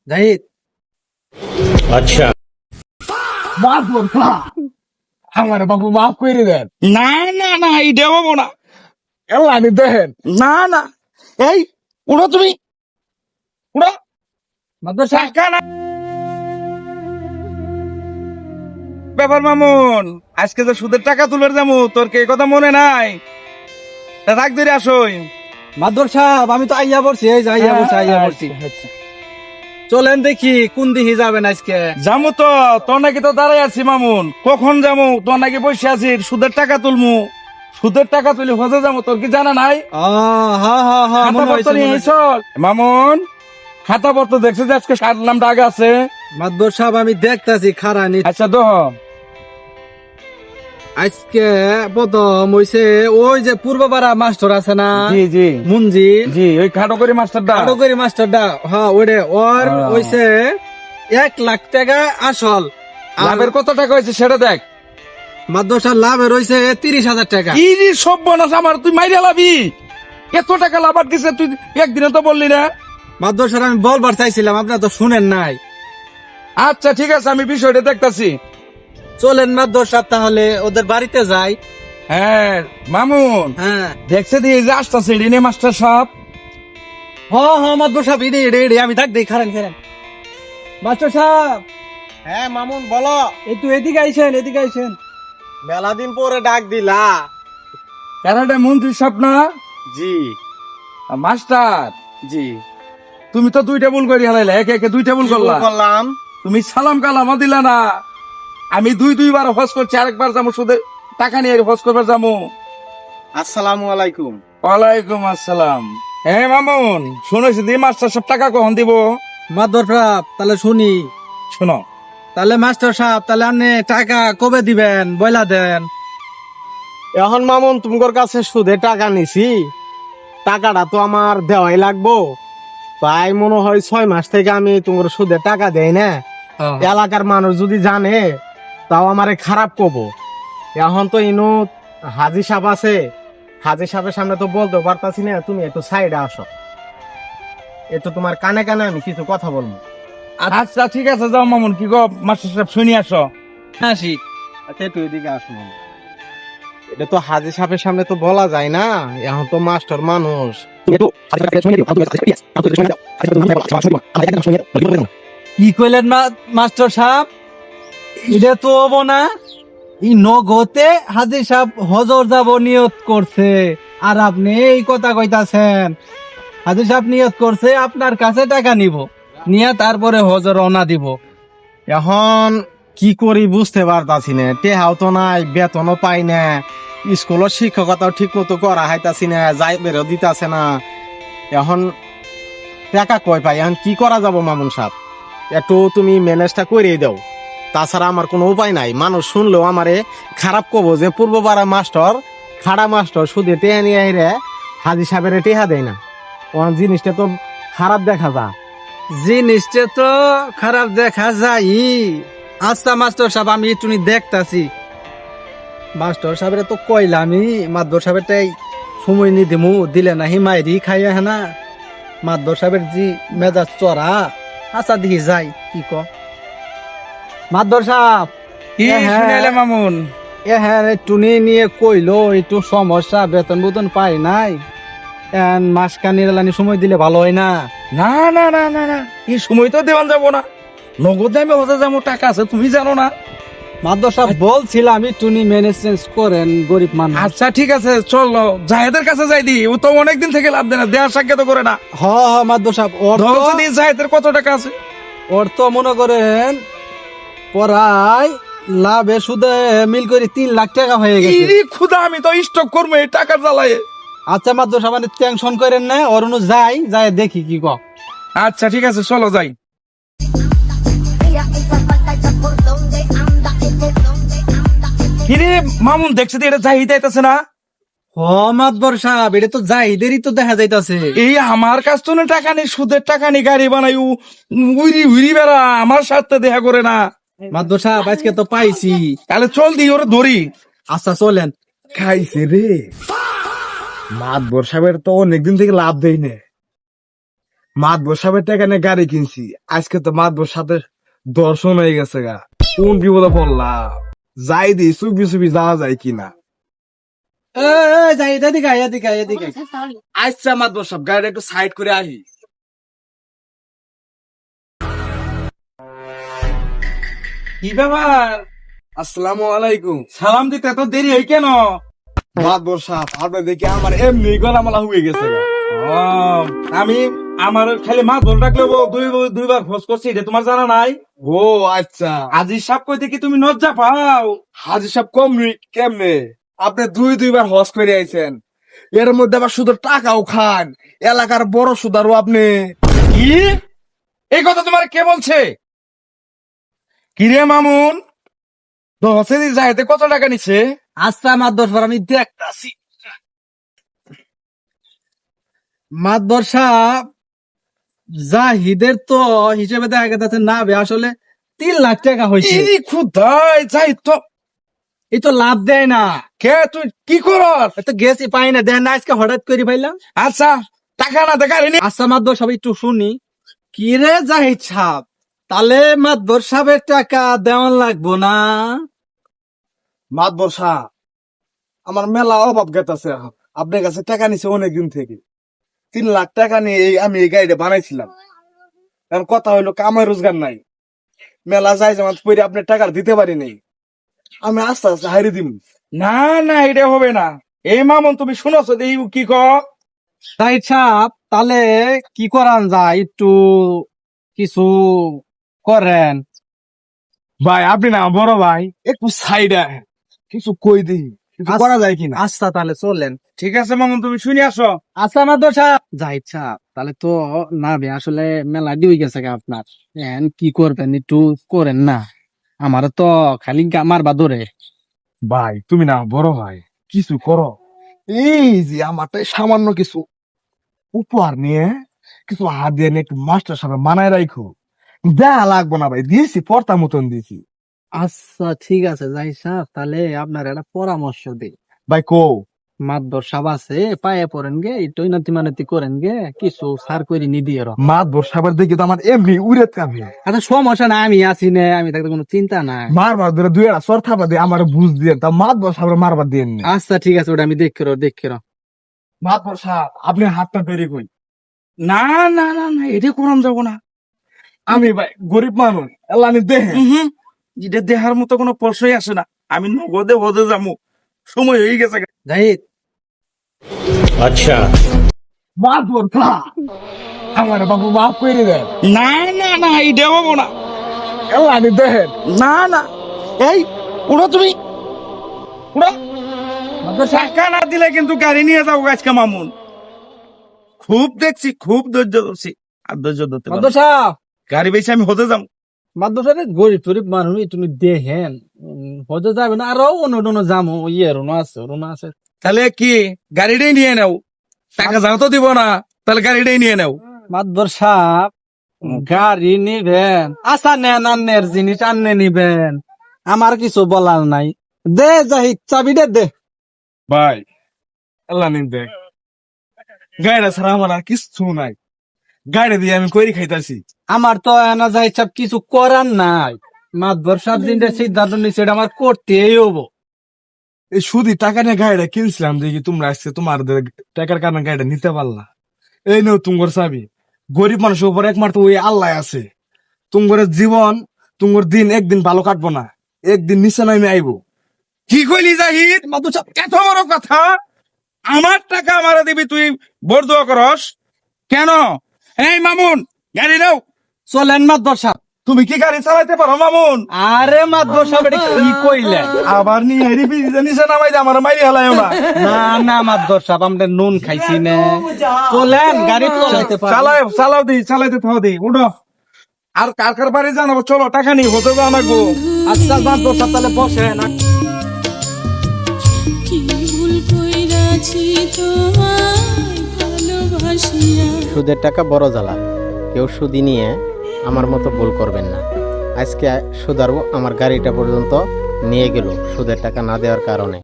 জাহিদ अच्छा মাফ করবা আমার বাবু মাফ করে দেন। না না না এটা হবো না। এলা আমি দেখেন না না এই উড়ো তুমি উড়ো মাদ্রাসা টাকা না ব্যাপার মামুন আজকে যে সুদের টাকা তুলে যাবো তোর কে কথা মনে নাই তা রাখ ধরে আসোই মাদ্রাসা আমি তো আইয়া পড়ছি এই যে আইয়া পড়ছি চলেন দেখি কোন দিকে যাবেন আজকে। যামু তো তোর নাকি তো দাঁড়াই আছি মামুন কখন যাবো তোর নাকি বসে আছি সুদের টাকা তুলমু সুদের টাকা তুলি হজে যাবো তোর কি জানা নাই খাতা পত্র নিয়ে আইছো? মামুন খাতা পত্র দেখছে যে আজকে সার নামটা আগে আছে। মাদ্রাসা আমি দেখতাছি খারানি আচ্ছা দোহ আজকে প্রথম হইছে ওই যে পূর্বপাড়া মাস্টার আছে না জি জি মুঞ্জি জি ওই খাটো করে মাস্টারটা কারিগরি মাস্টারটা হ্যাঁ ওরে ওর হইছে 1,00,000 টাকা আসল আর লাভের কত টাকা হয়েছে সেটা দেখ। মাদ্রাসার লাভের হইছে 30,000 টাকা। কি রে সব বোনাস আমার তুই মাইরে লাভি এত টাকা লাভ দিছে তুই একদিনে তো বললি না। মাদ্রাসার আমি বলবার চাইছিলাম আপনারা তো শুনেন নাই। আচ্ছা ঠিক আছে আমি বিষয়টা দেখতাছি। চলেন মাদ্রাসা তাহলে ওদের বাড়িতে যাই। হ্যাঁ মামুন হ্যাঁ দেখছে দিয়ে যে আসতেছে রিনে মাস্টার সাহেব হ্যাঁ মাদ্রাসা ইডে আমি ডাক দেই খারেন মাস্টার সাহেব হ্যাঁ মামুন বলো একটু এদিকে আইছেন মেলা দিন পরে ডাক দিলা। কানাডা মন্ত্রী সাহেব না জি মাস্টার জি তুমি তো দুইটা ভুল করি হালাইলে একে একে দুইটা ভুল করলা। করলাম তুমি সালাম কালামও দিলা না। আমি দুইবার হজ করছি আরেকবার যাবো সুদের টাকা নিয়ে হজ করবার যাবো। আসসালামু আলাইকুম। ওয়ালাইকুম আসসালাম। হ্যাঁ মামুন শুনেছি দি মাস্টার সব টাকা কখন দিব মাদ্রাসা তাহলে শুনি শোনো তাহলে মাস্টার সাহেব তাহলে আপনি টাকা কবে দিবেন বইলা দেন। এখন মামুন তোমার কাছে সুদে টাকা নিছি, টাকাটা তো আমার দেওয়াই লাগবো। তাই মনে হয় 6 মাস থেকে আমি তোমার সুদে টাকা দেই না। এলাকার মানুষ যদি জানে তাও আমারে খারাপ কব। এখন তো ইনু হাজি সাহেব আছে, হাজি সাহেবের সামনে তো বলতে পারতাছি না। তুমি একটু সাইডে আসো, একটু তোমার কানে কানে আমি কিছু কথা বলবো। আচ্ছা ঠিক আছে যাও মামুন কি গো মাস্টার সাহেব শুনি আসো। হাসি আচ্ছা একটু এদিকে আসো মামুন। এটা তো হাজি সাহেবের সামনে তো বলা যায় না, এখন তো মাস্টার মানুষ। কি কইলেন মাস্টার সাহেব এটা তো হবো না। ই নগদে হাজির সাহেব হজর যাব নিয়ত করছে আর আপনি এই কথা কইতাছেন। হাজির সাহেব নিয়ত করছে আপনার কাছে টাকা নিব নিয়ে তারপরে হজর রওনা দিব। এখন কি করি বুঝতে পারতাছি না, টেহাও তো নাই, বেতনও পাই না, স্কুলের শিক্ষকতাও ঠিক মতো করা হাইতাছি না, যাই বেরো দিতাছে না। এখন টাকা কই পাই, এখন কি করা যাব মামুন সাহেব? একটু তুমি ম্যানেজটা করিয়ে দাও, তাছাড়া আমার কোনো উপায় নাই। মানুষ শুনলেও আমারে খারাপ কব যে পূর্বপাড়া মাস্টার খাড়া মাস্টার সুদে টেহা নিয়ে আইরে হাজি সাহেবের টেহা দেয় না। জিনিসটা তো খারাপ দেখা যা। জিনিসটা তো খারাপ দেখা যায়। আচ্ছা মাস্টার সাহেব আমি একটু দেখতাছি। মাস্টার সাহেবের তো কইলামি মাদ্র সাহেবেরটাই সময় নি দিমু দিলে না হিমাইরি খাইয়া হেনা মাদ্র সাহেবের জি মেজাজ চড়া। আচ্ছা দিহি যাই কি ক মাদ্র সাহেব কি হ্যাঁ। শুনাইলে মামুন? হ্যাঁ টুনি নিয়ে কইলো একটু সমস্যা বেতন বুতন পাই নাই মাসখানির সময় দিলে ভালো হয় না। না না না না না এই সময় তো দেওয়ান যাবো না, নগদ আমি হজে যাবো, টাকা আছে তুমি জানো না। মাদ্র সাহেব বলছিলাম টুনি ম্যানেজ করেন গরিব মানুষ। আচ্ছা ঠিক আছে চলো জাহেদের কাছে যাই দি, ও তো অনেকদিন থেকে লাভ দেয় না, দেওয়ার সাক্ষাৎ করে না। হ মাদ্র সাহেব ধরো যদি জাহেদের কত টাকা আছে? ওর তো মনে করেন পড়াই লাভে সুদে মিল করে 3,00,000 টাকা হয়ে গেছে। ইরি খুদা আমি তো স্টক করবো এই টাকার জ্বালায়। আচ্ছা মাদ্র সাহেব টেনশন করেন না, ওর অনু যাই দেখি কি ক। আচ্ছা ঠিক আছে চলো যাই। কিরে মামুন দেখছে এটা জাহিদ আইতাছে না? হ মাদ্র সাহেব এটা তো যাইদেরই তো দেখা যাইতাছে। এই আমার কাছ তো না টাকা নেই, সুদের টাকা নেই, গাড়ি বানাই উড়ি উড়ি বেড়া আমার সাথে দেখা করে না। মাদ্র সাহেব আজকে তো পাইছি। তাহলে চল দি ওরা ধরি। আচ্ছা চলেন। খাইছে রে, মাতবর সাহেবের তো অনেকদিন থেকে লাভ দেই না। মাতবর সাহেবের টাকা নিয়ে গাড়ি কিনছি, আজকে তো মাতবর সাথে দর্শন হয়ে গেছে গা, কোন বিপদে পড়লাম। যাই দি চুপি চুপি যাওয়া যায় কিনা। যাই এদিকে আয়, এদিকে আয়, এদিকে আয়। আচ্ছা মাতবর সাহেব, গাড়িটা একটু সাইড করে আহি। কি ব্যাপার? আসসালামু আলাইকুম। সালাম দিতে এত দেরি হয় কেন? মাতবর সাহেব, আপনি দেখি আমার এমনি গলামালা হয়ে গেছে গা। ও, আমি আমার খালি মা ধরে রাখলে দুইবার খোঁজ করছি, এটা তোমার জানা নাই? ও আচ্ছা, আজি সাপ কইতে কি তুমি নজ্জা পাও? হাজি সাহেব কেমনে আপনি দুইবার হজ করে আইছেন, এর মধ্যে আবার শুধু টাকাও খান, এলাকার বড় সুদারও আপনি। কি এই কথা তোমার কে বলছে? কি রে মামুন, দশে যাইতে কত টাকা নিছে? আচ্ছা মাতবর সাহেব, আমি দেখতাছি। মাতবর সাহেব, জাহিদের তো হিসেবে দেখা গেছে না বে, আসলে 3 লাখ টাকা হয়েছে। ইরি খুদাই যাই তো। এই তো লাভ দেয় না। কে তুই কি করস? এ তো গেছি পাই না, দেখ না আজকে হঠাৎ করে পাইলাম। আচ্ছা, টাকা না দেখা নি। আচ্ছা মাতবর সাহেব, একটু শুনি। কি রে জাহিদ সাহেব, তাহলে মাতবর সাহেবের টাকা দেওয়ান লাগবো না? মাতবর সাহেব, আমার মেলা অভাব গেতাছে, আপনার কাছে টাকা নিছে অনেকদিন থেকে। 3 লাখ টাকা নিয়ে আমি এই গাড়িটা বানাইছিলাম। এখন কথা হইলো কামাই রোজগার নাই, মেলা যাই যেমন পরে আপনার টাকা দিতে পারি নাই, আমি আস্তে আস্তে হারিয়ে দিব। না না, এটা হবে না। এই মামুন তুমি শুনছো এই কি কর? জাহিদ সাহেব, তাহলে কি করান যায়, একটু কিছু করেন। ভাই আপনি না বড় ভাই, একটু সাইডে কিছু কই দিই, কিছু করা যায় কিনা। আচ্ছা তাহলে চলেন। ঠিক আছে মামুন, তুমি শুনে আসো। আচ্ছা মাতবর সাহেব, জাহিদ সাহেব, তাহলে তো না বে, আসলে মেলা দিয়ে গেছে গা আপনার। এখন কি করবেন, একটু করেন না, আমার তো খালি মারবা ধরে। ভাই তুমি না বড় ভাই, কিছু করো। এই যে আমারটাই সামান্য কিছু উপহার নিয়ে, কিছু হাত দিয়ে নিয়ে একটু মাস্টার সাহেব মানায় রাখো। দেয়া লাগবো না ভাই, দিয়েছি পর্তা মতন দিয়েছি। আচ্ছা ঠিক আছে জাহিদ সাহেব, তাহলে আপনার একটা পরামর্শ দিই। ভাই কো। মাতবর সাহেব আছে, পায়ে পড়েন গে, একটু ইনাতি মানাতি করেন গে, কিছু সার করে নি দিয়ে। মাত বসাবার দেখি তো আমার এমনি উড়ে কাঁপে। আচ্ছা সমস্যা নাই, আমি আছি না, আমি থাকতে কোনো চিন্তা নাই। মারবার ধরে দুই একটা সর থাপা দিয়ে আমার বুঝ দিয়ে, তা মাত বসাবার মারবার দিয়ে নি। আচ্ছা ঠিক আছে, ওটা আমি দেখি। মাত বসা, আপনি হাতটা বেরিয়ে কই। না না না না, এটা করম যাব না। আমি ভাই গরিব মানুষ, আল্লাহ নি দেহে। এটা দেহার মতো কোনো প্রশ্নই আসে না। আমি নগদে হদে যাবো, সময় হয়ে গেছে। জাহিদ, মাত বসা, আমার বাবু মাফ করে দেন। না না না, এটা হবো না। আল্লাহ নি দেহেন। না না, এই উড়ো তুমি, উড়ো। টাকা না দিলে কিন্তু গাড়ি নিয়ে যাবো আজকে মামুন। খুব দেখছি, খুব ধৈর্য ধরছি, আর ধৈর্য ধরতে পারবো না। মাতবর সাহেব, গাড়ি বেশি আমি হতে যাবো। মাতবর সাহেব গরিব টরিব মানুষ, তুমি দেখেন হতে যাবে না, আরো অন্য যাবো, রোনা আছে। তাহলে কি গাড়িটাই নিয়ে নাও, টাকা যাও তো দিব না, তাহলে গাড়িটাই নিয়ে নাও। মাতবর সাহেব, গাড়ি নিবেন, আচ্ছা নেন, আন্নের জিনিস আন্নে নিবেন, আমার কিছু বলার নাই। দে জাহিদ, চাবিটা দে। ভাই আল্লাহ নি দেখ, গাড়িটা ছাড়া আমার আর কিছু নাই, গাড়ি দিয়ে আমি কইরি খাইতাছি। আমার তো এনা জাহিদ সাহেব কিছু করার নাই। মাতবর সাহেব দিনটা সিদ্ধান্ত নিচ্ছে, এটা আমার করতেই হবো। এই শুধু টাকা নিয়ে গাড়িটা কিনছিলাম, দেখি তোমরা আজকে তোমার টাকার কারণে গাড়িটা নিতে পারলা। এই নাও তুঙ্গর চাবি। গরিব মানুষের উপর একমাত্র ওই আল্লাহ আছে। তুঙ্গর জীবন, তুঙ্গর দিন একদিন ভালো কাটবো না, একদিন নিচে নামে আইবো। কি কইলি জাহিদ? এত বড় কথা, আমার টাকা আমারে দিবি, তুই বরদোয়া করস কেন? এই মামুন, গাড়ি নাও। চলেন মাতবর সাহেব। তুমি কি গাড়ি চালাইতে পারো মামুন? আরে মাতবর সাহেব, এটা কি কইলেন? আবার নিয়ে নিচে নামাই দে, আমার মাইরি হালায় না। না মাতবর সাহেব, আমরা নুন খাইছি না। চলেন, গাড়ি চালাইতে পারেন। চালাইতে থাও দি, উঠো। আর কার বাড়ি জানাবো, চলো টাকা নিয়ে হতে যাও না গো। আচ্ছা মাতবর সাহেব, তাহলে বসেন। কি ভুল কইরাছি তোমায় ভালোবাসিয়া। সুদের টাকা বড় জ্বালা, কেউ সুদি নিয়ে আমার মতো ভুল করবেন না। আজকে সুদারু আমার গাড়িটা পর্যন্ত নিয়ে গেল সুদের টাকা না দেওয়ার কারণে।